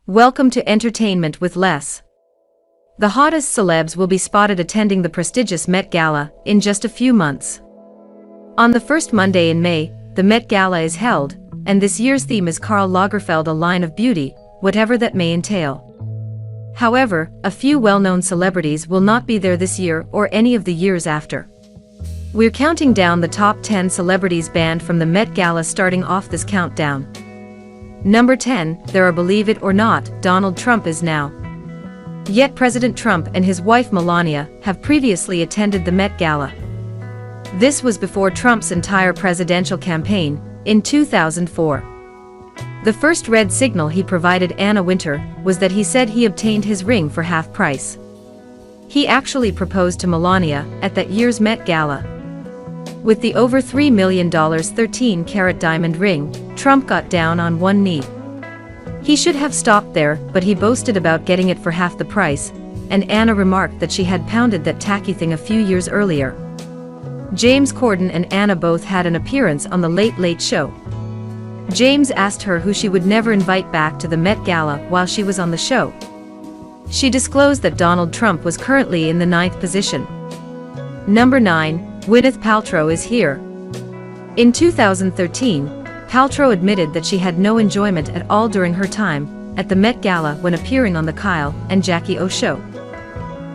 Welcome to Entertainment with Les. The hottest celebs will be spotted attending the prestigious Met Gala in just a few months. On the first Monday in May, the Met Gala is held, and this year's theme is Karl Lagerfeld, a line of beauty, whatever that may entail. However, a few well-known celebrities will not be there this year or any of the years after. We're counting down the top 10 celebrities banned from the Met Gala, starting off this countdown. Number 10, there are, believe it or not, Donald Trump is now. Yet President Trump and his wife Melania have previously attended the Met Gala. This was before Trump's entire presidential campaign, in 2004. The first red signal he provided Anna Wintour was that he said he obtained his ring for half price. He actually proposed to Melania at that year's Met Gala. With the over $3 million 13-carat diamond ring, Trump got down on one knee. He should have stopped there, but he boasted about getting it for half the price, and Anna remarked that she had pounded that tacky thing a few years earlier. James Corden and Anna both had an appearance on The Late Late Show. James asked her who she would never invite back to the Met Gala while she was on the show. She disclosed that Donald Trump was currently in the 9th position. Number 9, Gwyneth Paltrow is here. In 2013, Paltrow admitted that she had no enjoyment at all during her time at the Met Gala when appearing on the Kyle and Jackie O show.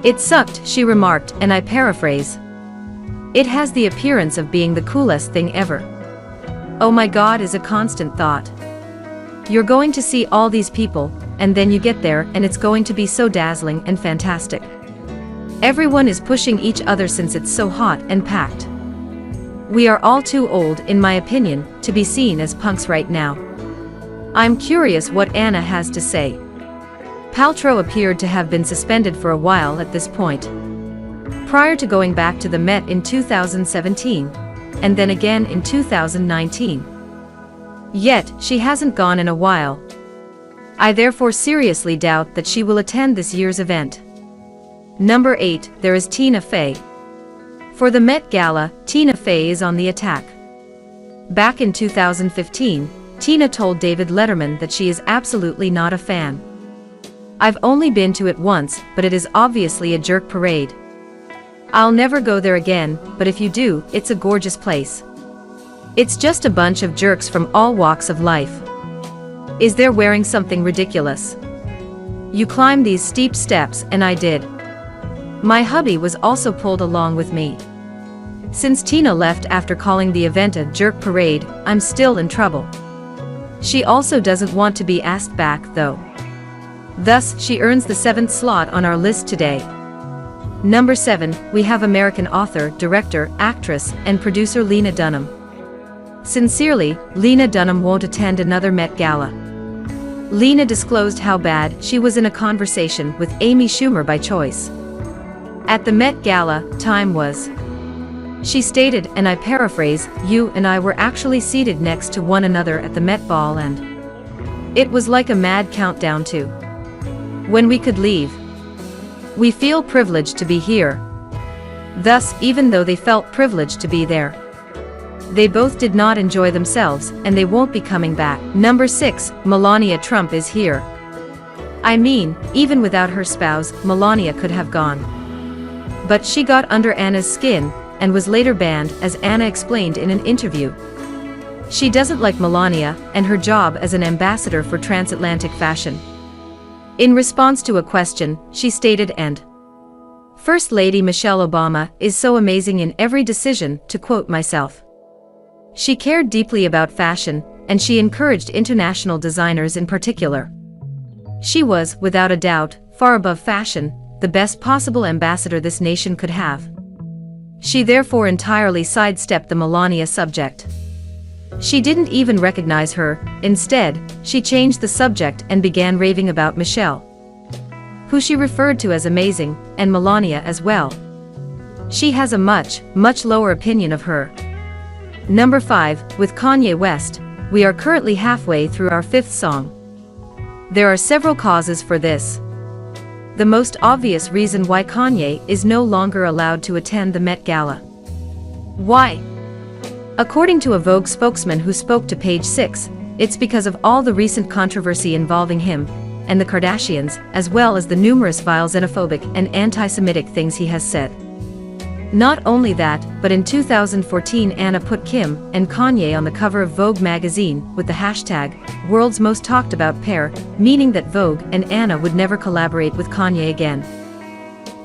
"It sucked," she remarked, and I paraphrase, "It has the appearance of being the coolest thing ever. Oh my God is a constant thought. You're going to see all these people, and then you get there and it's going to be so dazzling and fantastic. Everyone is pushing each other since it's so hot and packed. We are all too old, in my opinion, to be seen as punks right now." I'm curious what Anna has to say. Paltrow appeared to have been suspended for a while at this point, prior to going back to the Met in 2017, and then again in 2019. Yet, she hasn't gone in a while. I therefore seriously doubt that she will attend this year's event. Number 8, there is Tina Fey. For the Met Gala, Tina Fey is on the attack. Back in 2015, Tina told David Letterman that she is absolutely not a fan. "I've only been to it once, but it is obviously a jerk parade. I'll never go there again, but if you do, it's a gorgeous place. It's just a bunch of jerks from all walks of life. Is there wearing something ridiculous? You climb these steep steps, and I did. My hubby was also pulled along with me. Since Tina left after calling the event a jerk parade, I'm still in trouble." She also doesn't want to be asked back, though. Thus, she earns the 7th slot on our list today. Number 7, we have American author, director, actress, and producer Lena Dunham. Sincerely, Lena Dunham won't attend another Met Gala. Lena disclosed how bad she was in a conversation with Amy Schumer by choice. At the Met Gala, time was. She stated, and I paraphrase, "You and I were actually seated next to one another at the Met Ball, and it was like a mad countdown to when we could leave. We feel privileged to be here." Thus, even though they felt privileged to be there, they both did not enjoy themselves, and they won't be coming back. Number 6, Melania Trump is here. I mean, even without her spouse, Melania could have gone. But she got under Anna's skin, and was later banned, as Anna explained in an interview. She doesn't like Melania, and her job as an ambassador for transatlantic fashion. In response to a question, she stated, "And First Lady Michelle Obama is so amazing in every decision, to quote myself. She cared deeply about fashion, and she encouraged international designers in particular. She was, without a doubt, far above fashion, the best possible ambassador this nation could have." She therefore entirely sidestepped the Melania subject. She didn't even recognize her. Instead, she changed the subject and began raving about Michelle, who she referred to as amazing, and Melania as well. She has a much, much lower opinion of her. Number 5, with Kanye West, we are currently halfway through our 5th song. There are several causes for this. The most obvious reason why Kanye is no longer allowed to attend the Met Gala. Why? According to a Vogue spokesman who spoke to Page 6, it's because of all the recent controversy involving him, and the Kardashians, as well as the numerous vile xenophobic and anti-Semitic things he has said. Not only that, but in 2014 Anna put Kim and Kanye on the cover of Vogue magazine with the hashtag, world's most talked about pair, meaning that Vogue and Anna would never collaborate with Kanye again.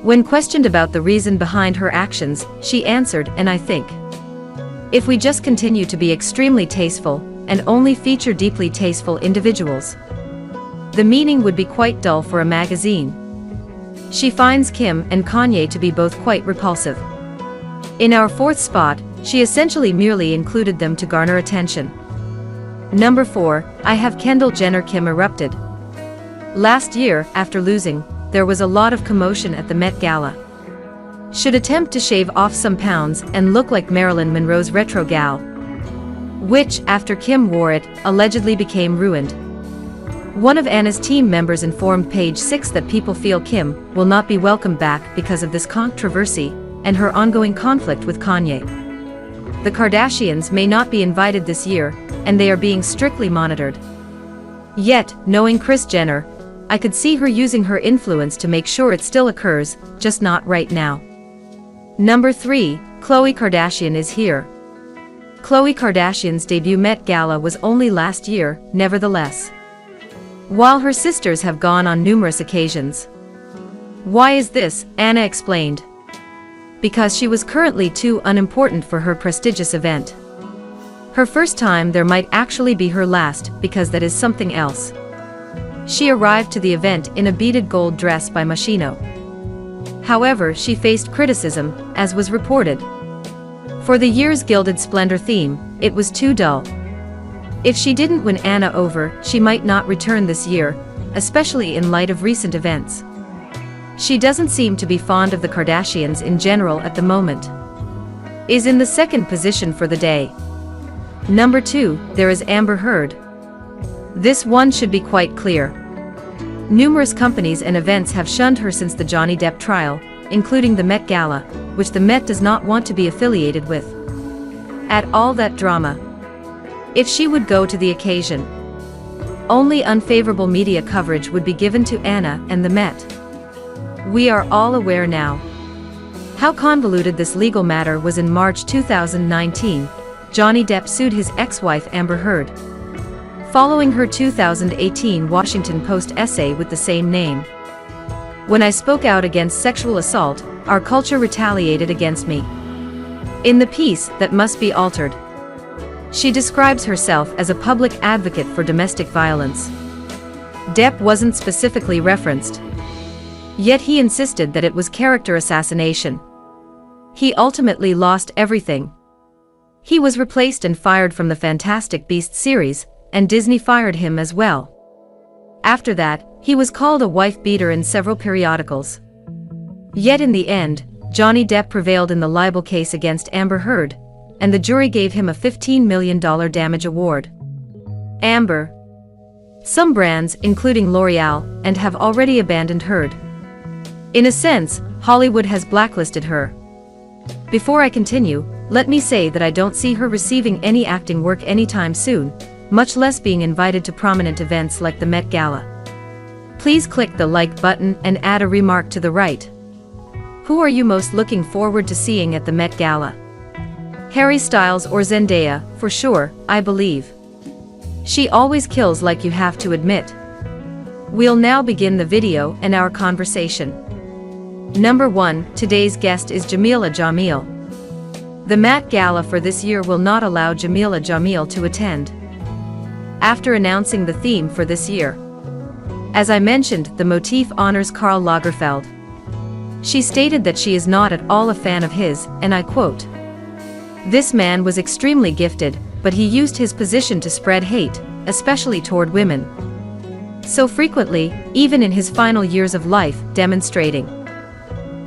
When questioned about the reason behind her actions, she answered, and I think, if we just continue to be extremely tasteful, and only feature deeply tasteful individuals, the meaning would be quite dull for a magazine. She finds Kim and Kanye to be both quite repulsive. In our fourth spot, she essentially merely included them to garner attention. Number 4, I have Kendall Jenner. Kim erupted. Last year, after losing, there was a lot of commotion at the Met Gala. Should attempt to shave off some pounds and look like Marilyn Monroe's retro gal, which, after Kim wore it, allegedly became ruined. One of Anna's team members informed Page 6 that people feel Kim will not be welcomed back because of this controversy and her ongoing conflict with Kanye. The Kardashians may not be invited this year, and they are being strictly monitored. Yet, knowing Kris Jenner, I could see her using her influence to make sure it still occurs, just not right now. Number 3, Khloe Kardashian is here. Khloe Kardashian's debut Met Gala was only last year, nevertheless, while her sisters have gone on numerous occasions. Why is this? Anna explained. Because she was currently too unimportant for her prestigious event. Her first time there might actually be her last, because that is something else. She arrived to the event in a beaded gold dress by Moschino. However, she faced criticism, as was reported. For the year's Gilded Splendor theme, it was too dull. If she didn't win Anna over, she might not return this year, especially in light of recent events. She doesn't seem to be fond of the Kardashians in general at the moment. Is in the second position for the day. Number 2, there is Amber Heard. This one should be quite clear. Numerous companies and events have shunned her since the Johnny Depp trial, including the Met Gala, which the Met does not want to be affiliated with. At all that drama. If she would go to the occasion, only unfavorable media coverage would be given to Anna and the Met. We are all aware now how convoluted this legal matter was. In March 2019, Johnny Depp sued his ex-wife Amber Heard, following her 2018 Washington Post essay with the same name. When I spoke out against sexual assault, our culture retaliated against me. In the piece, That Must Be Altered, she describes herself as a public advocate for domestic violence. Depp wasn't specifically referenced. Yet he insisted that it was character assassination. He ultimately lost everything. He was replaced and fired from the Fantastic Beasts series, and Disney fired him as well. After that, he was called a wife-beater in several periodicals. Yet in the end, Johnny Depp prevailed in the libel case against Amber Heard, and the jury gave him a $15 million damage award. Amber. Some brands, including L'Oreal, and have already abandoned Heard. In a sense, Hollywood has blacklisted her. Before I continue, let me say that I don't see her receiving any acting work anytime soon, much less being invited to prominent events like the Met Gala. Please click the like button and add a remark to the right. Who are you most looking forward to seeing at the Met Gala? Harry Styles or Zendaya, for sure, I believe. She always kills, like you have to admit. We'll now begin the video and our conversation. Number 1, today's guest is Jameela Jamil. The Met Gala for this year will not allow Jameela Jamil to attend, after announcing the theme for this year. As I mentioned, the motif honors Karl Lagerfeld. She stated that she is not at all a fan of his, and I quote, "This man was extremely gifted, but he used his position to spread hate, especially toward women. So frequently, even in his final years of life, demonstrating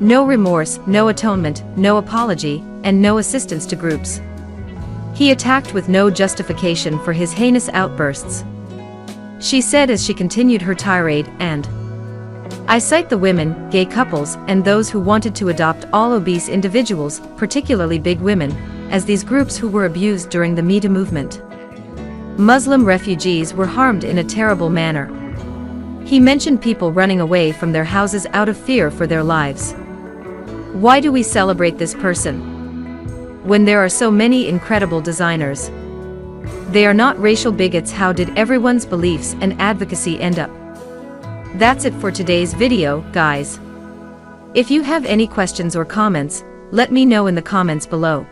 no remorse, no atonement, no apology, and no assistance to groups. He attacked with no justification for his heinous outbursts," she said as she continued her tirade, and I cite the women, gay couples, and those who wanted to adopt all obese individuals, particularly big women, as these groups who were abused during the Me Too movement. Muslim refugees were harmed in a terrible manner. He mentioned people running away from their houses out of fear for their lives. Why do we celebrate this person when there are so many incredible designers? They are not racial bigots. How did everyone's beliefs and advocacy end up? That's it for today's video, guys. If you have any questions or comments, let me know in the comments below.